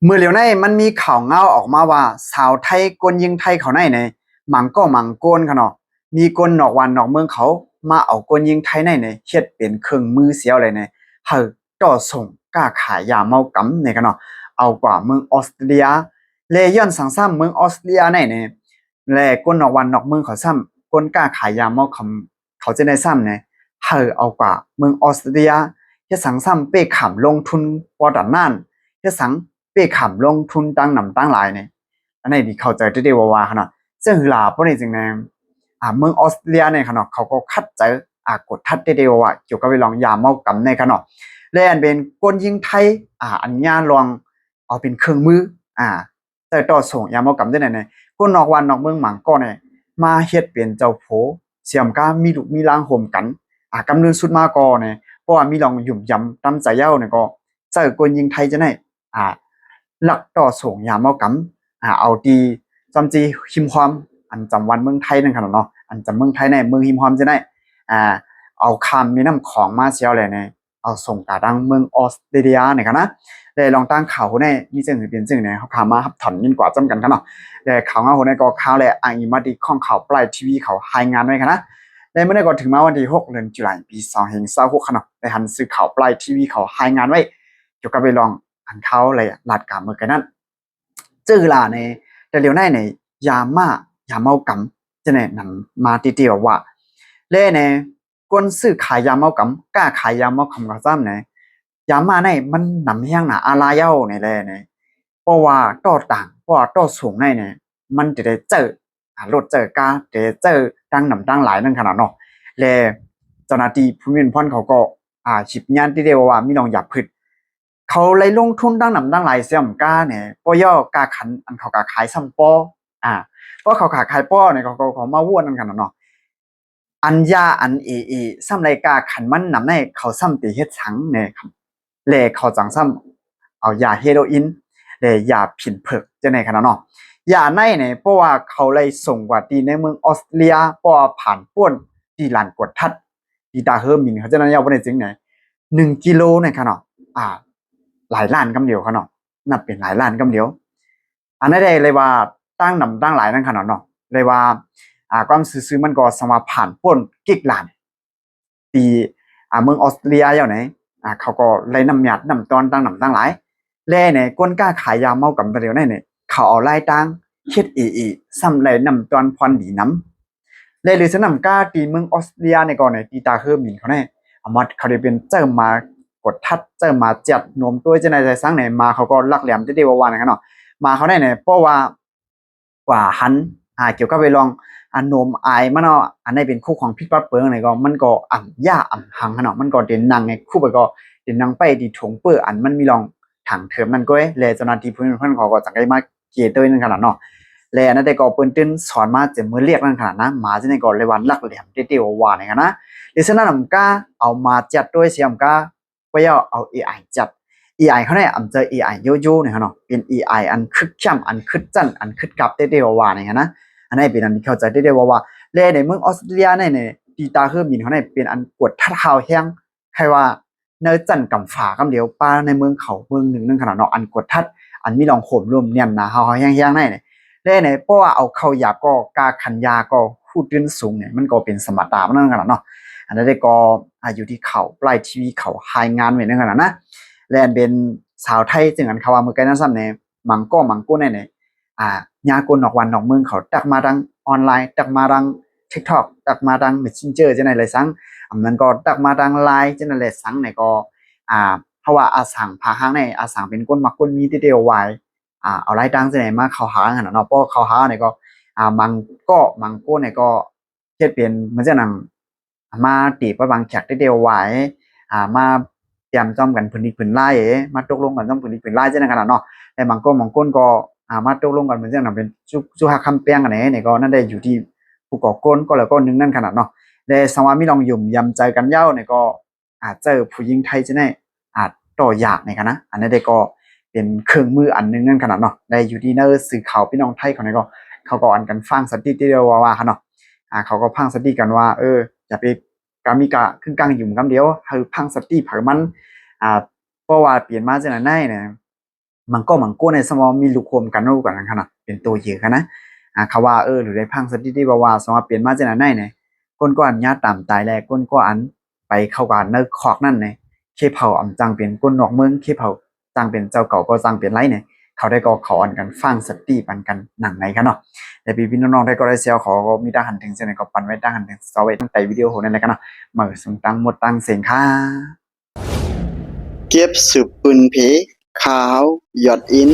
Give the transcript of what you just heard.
เมื่อเหลียวในมันมีข่าวเงาออกมาว่าสาวไทยกลยิงไทยเขาในหมังก็หมังโกนเขาเนาะมีกลนอกวันนอกเมืองเขามาเอากลยิงไทยในเฮ็ดเป็นเครื่องมือเสียวเลยเฮาต่อส่งกล้าขายยาเมากำกันเนาะเอากว่าเมืองออสเตรเลียเลยย้อนสังซ้ำเมืองออสเตรเลียเนี่ยแลกลนอกวันนอกเมืองเขาซ้ำกลกล้าขายยาเมาคำเขาจะได้ซ้ำเฮาเอากว่าเมืองออสเตรเลียเฮ็ดสังซ้ำเป้ขำลงทุนปอดันนั่นเฮ็ดสัง เป้ขำลงทุนตั้งหนำตั้งหลายอันนี้ที่เข้าใจได้ว่าขนาดซึ่งหลาพวกนี้จริงเมืองออสเตรเลียขนาดเขาก็คัดเจอกดทัดได้ว่าเกี่ยวกับเรื่องยาเมากำขนาดและอันเป็นกลยิงไทยอันญาลองเอาเป็นเครื่องมือแต่ต่อส่งยาเมากำได้คนนอกวันนอกเมืองหมังก็มาเฮ็ดเป็นเจ้าโผเสียมก้ามีลูกมีล้างห่มกันกำเนิดสุดมาก็เพราะว่ามีลองหยุ่มยำตำใจเย้าก็เจอกลยิงไทยจะหลักต่อส่งยามเอากำเอาดีจำจีหิมความอันจำวันเมืองไทยนั่นขนาดเนาะอันจำเมืองไทยในเมืองหิมความจะอ่าเอาคำมีน้ำของมาเชียวเลยเอาส่งกาดังเมืองออสเตรเลียกันนะได้ลองตั้งข่าวมีจึงหรือเป็นจึงเขาข่าวมาครับถอนยินกว่าจำกันเนาะได้ข่าวเงาก็ข่าวแหละอีมาดีข้องข่าวปลายทีวีเขารายงานไว้กันนะได้เมื่อได้ก่อนถึงมาวันที่6 เดือนตุลาคมปี2026ขนาดได้หันซื้อข่าวปลายทีวีเขารายงานไว้เกี่ยวกับไปลองอันเขาเลยลาดกาเมื่อกันนั้นจื้อลาแต่เร็วในยามเมากำจะนำมาตีเตียวว่าเล่ก้นซื้อขายยาเมากำกล้าขายยาเมาคำกับซ้ำยามามันนำเฮียงอาลาเย้าเพราะว่าต่อต่างเพราะว่าต่อสูงมันจะได้เจอรถเจอกาจะเจอดังนำดังหลายนั่นขนาดเนาะและเจ้าหน้าที่ผู้มีอิทธิพลเขาก็ฉิบงานที่เดียวว่ามีน้องอยากผึดเขาเลยลงทุนดังนำดังหลายเสี่ยมกาปอย่อกาขันอันเขากาขายซ้ำปอเพราะเขาขาขายปอเขามาว่นกันเนาะอันยาอันซ้ำไรกาขันมันนำเขาซ้ำตีเฮ็ดสังครับเลเขาจังซ้ำเอายาเฮโรอีนยาผินเผิกจะในขนาดเนาะยาเพราะว่าเขาเลยส่งกว่าดีในเมืองออสเตรเลียเพราะว่าผ่านป้วนที่ลานกวดทัดที่ตาเฮอร์มินเขาจะนั้นยาวไปในจริง1 กิโลขนาดหลายล้านกำเดียวเขาเนาะนับเป็นหลายล้านกำเดียวอันนั้นได้เลยว่าตั้งนำตั้งหลายนั่นขนาดเนาะเลยว่าความซื้อมันก็สามารถผ่านพ้นกิกล้านปีเมืองออสเตรเลียอย่างไหนเขาก็เลยนำหยัดนำตอนตั้งนำตั้งหลายแล่ก้นกล้าขายยาเมากับเดียวเขาเอาไล่ตั้งเฮ็ดซ้ำเลยนำตอนพรดีน้ำเลยหรือสนำกล้าตีเมืองออสเตรเลียก่อนตีตาเฮอร์มินเขาเอามาเขาได้เป็นเจ้ามากดทัดเจอมาจัดนมตัวจะในใจสร้างมาเขาก็ลักแหลมจะเดียววันกันเนาะมาเขาเพราะว่ากว่าหันเกี่ยวกับไปลองนมมันเนาะอันนี้เป็นคู่ของพิษปัดเปิงก็มันก็ย่าหังเนาะมันก็เด่นนังคู่ไปก็เด่นนังไปดีถงเปื้อมันมีลองถังเถิมมันก็เลยเจ้าหน้าที่พื้นเพื่อนเขาก็จังได้มาเกี่ยด้วยนั่นขนาดเนาะแล้วนั่นได้ก็เปิ้นตื้นสอนมาจะมือเรียกนั่นขนาดนะมาจะในก็เลยวันลักแหลมเตี้ยวว่านี่กันนะดิฉันนั่นกาเอามาจัดด้วยเสียมกาก็ย่อเอา AI จัด AI เขาเจอ AI โยโย่เนาะเป็น AI อันคึกจ้ำอันคึกจั่นอันคึกกับเตี้ยวว่านี่นะอันนี้เป็นอันที่เข้าใจได้ว่าแลในเมืองออสเตรเลียตีตาเฮอร์มินเขาเป็นอันกวดทัดข่าวแห้งใครว่าเนื้อจั่นกำฝากำเดียวป้าในเมืองเขาเมืองหนึ่งนั่นขนาดเนาะอันกวดทัดอันมีลองโขมรวมเนี่ยนะเฮาแห้งได้เพราะว่าเอาเข้ายาก็กาขันยาก็พูดตื้นสูงมันก็เป็นสมรรถะนั่นขนาดเนาะอันนั้นได้ก็อยู่ที่เขาปลายทีวีเขารายงานไว้นั่นขนาดนะและเป็นสาวไทยจึงอันเขาว่าเมื่อกี้นั้นซ้ำมังโก้ยากลนอกวันนอกเมืองเขาตักมาดังออนไลน์ตักมาดัง TikTok ตักมาดัง Messenger จะไหนเลยสังมันก็ตักมาดังไลน์จะไหนเลยสังก็เพราะว่าอาสังพาห้างอาสังเป็นก้นมักก้นมีที่เดียวไว้เอาไล่ดังจะไหนมาเขาหาขนาดเนาะเพราะเขาหาก็มังโก้ก็เฮ็ดเป็นเหมือนจะนั่งมาตีประบางแขกได้เดียวไว้มาเตรียมจ้อมกันพื้นที่พื้นไร่มาตกลงกันจ้อมพื้นที่พื้นไร่จะไหนขนาดเนาะแต่มังก้นก็มาตกลงกันเหมือนจะนั่งเป็นจุหาคำเปียงกันก็นั่นได้อยู่ที่ผู้ก่อก้นก็แล้วก็นึงนั่นขนาดเนาะแต่สวามีลองยุ่มยำใจกันเย้าก็เจอผู้หญิงไทยจะไหนต่อยากกันนะอันนี้ได้ก็เป็นเครื่องมืออันนึงนั่นขนาดเนาะได้อยู่ที่เนอร์สื่อข่าวพี่น้องไทยเขาก็เขาก็อันกันฟังสติที่เดียวว่าเนาะเขาก็พังสติกันว่าอย่าไปกามิกะขึ้นกลางอยู่กำเดียวให้พังสติเผามันเพราะว่าเปลี่ยนมาจากไหนเนี่ย มังโก้ในสมองมีลูกโคมกันรู้กันขนาดเป็นตัวเยอะกันนะเขาว่าหรือได้พังสถิติว่าสมว่าเปลี่ยนมาจากไหนเนี่ยก้นก็อันญาติตามตายแลก้นก็อันไปเข้ากันในคอกนั่นเนี่ยเคเผาอำจังเป็นก้นนอกเมืองเคเผาจังเป็นเจ้าเก่าก็จังเป็นไรเนี่ยเขาได้ก็เขาอันกันฟังสติปันกันหนังไหนกันเนาะแต่พี่น้องๆได้ก็ได้เซียวขอมีด้าหันถึงเส้นก็ปันไว้ด้าหันถึงซอไว้ตั้งแต่วิดีโอโหนั่นแหละกันเนาะมาส่งตังหมดตังเสียงค่ะเก็บสืบปืนเพขาวหยอดอิน